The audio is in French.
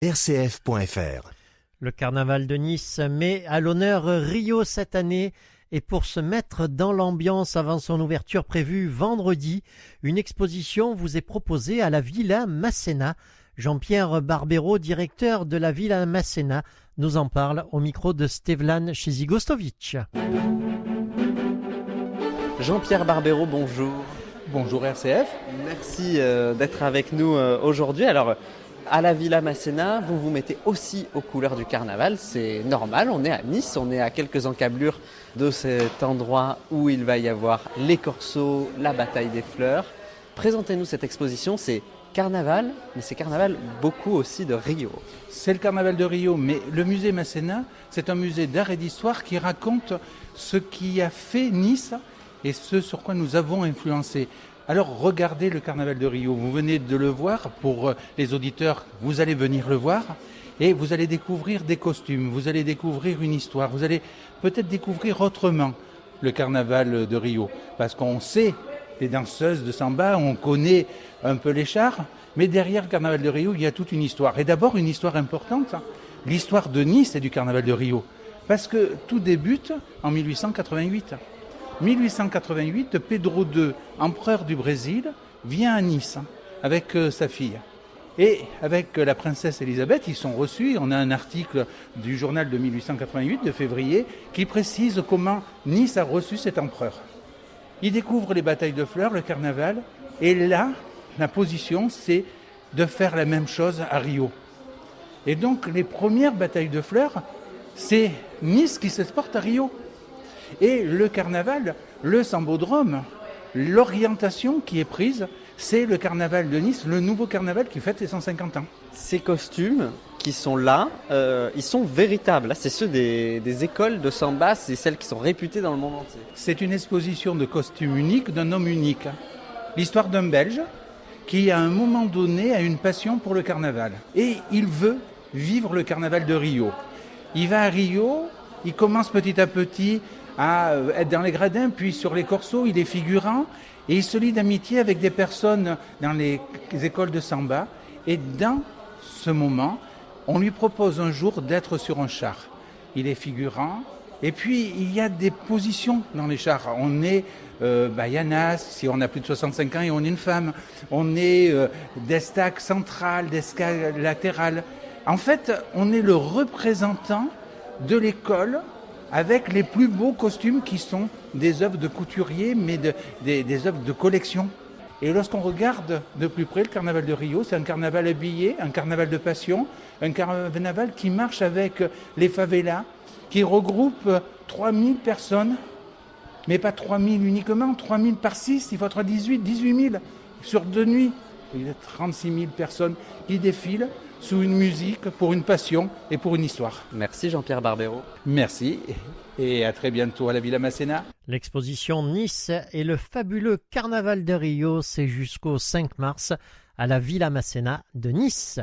rcf.fr. Le carnaval de Nice met à l'honneur Rio cette année et pour se mettre dans l'ambiance avant son ouverture prévue vendredi, une exposition vous est proposée à la Villa Masséna. Jean-Pierre Barbero, directeur de la Villa Masséna, nous en parle au micro de Stevlan Chizigostovic. Jean-Pierre Barbero, bonjour. Bonjour RCF. Merci d'être avec nous aujourd'hui. Alors, à la Villa Masséna, vous vous mettez aussi aux couleurs du carnaval. C'est normal, on est à Nice, on est à quelques encablures de cet endroit où il va y avoir les corsos, la bataille des fleurs. Présentez-nous cette exposition, c'est carnaval, mais c'est carnaval beaucoup aussi de Rio. C'est le carnaval de Rio, mais le musée Masséna, c'est un musée d'art et d'histoire qui raconte ce qui a fait Nice et ce sur quoi nous avons influencé. Alors regardez le carnaval de Rio, vous venez de le voir, pour les auditeurs, vous allez venir le voir et vous allez découvrir des costumes, vous allez découvrir une histoire, vous allez peut-être découvrir autrement le carnaval de Rio, parce qu'on sait les danseuses de samba, on connaît un peu les chars, mais derrière le carnaval de Rio, il y a toute une histoire. Et d'abord une histoire importante, l'histoire de Nice et du carnaval de Rio, parce que tout débute en 1888. 1888, Pedro II, empereur du Brésil, vient à Nice avec sa fille. Et avec la princesse Elisabeth, ils sont reçus. On a un article du journal de 1888, de février, qui précise comment Nice a reçu cet empereur. Ils découvrent les batailles de fleurs, le carnaval, et là, la position, c'est de faire la même chose à Rio. Et donc, les premières batailles de fleurs, c'est Nice qui s'exporte à Rio. Et le carnaval, le sambodrome, l'orientation qui est prise, c'est le carnaval de Nice, le nouveau carnaval qui fête ses 150 ans. Ces costumes qui sont là, ils sont véritables. Là, c'est ceux des écoles de samba, c'est celles qui sont réputées dans le monde entier. C'est une exposition de costumes uniques d'un homme unique. L'histoire d'un Belge qui, à un moment donné, a une passion pour le carnaval. Et il veut vivre le carnaval de Rio. Il va à Rio, il commence petit à petit à être dans les gradins, puis sur les corsos, il est figurant, et il se lie d'amitié avec des personnes dans les écoles de samba. Et dans ce moment, on lui propose un jour d'être sur un char. Il est figurant, et puis il y a des positions dans les chars. On est Yanas, si on a plus de 65 ans et on est une femme. On est d'estac central, d'escale latérale. En fait, on est le représentant de l'école avec les plus beaux costumes qui sont des œuvres de couturiers, mais des œuvres de collection. Et lorsqu'on regarde de plus près le carnaval de Rio, c'est un carnaval habillé, un carnaval de passion, un carnaval qui marche avec les favelas, qui regroupe 3000 personnes, mais pas 3000 uniquement, 3000 par 6, il faut être 18 000 sur 2 nuits. Il y a 36 000 personnes qui défilent sous une musique, pour une passion et pour une histoire. Merci Jean-Pierre Barbero. Merci et à très bientôt à la Villa Masséna. L'exposition Nice et le fabuleux carnaval de Rio, c'est jusqu'au 5 mars à la Villa Masséna de Nice.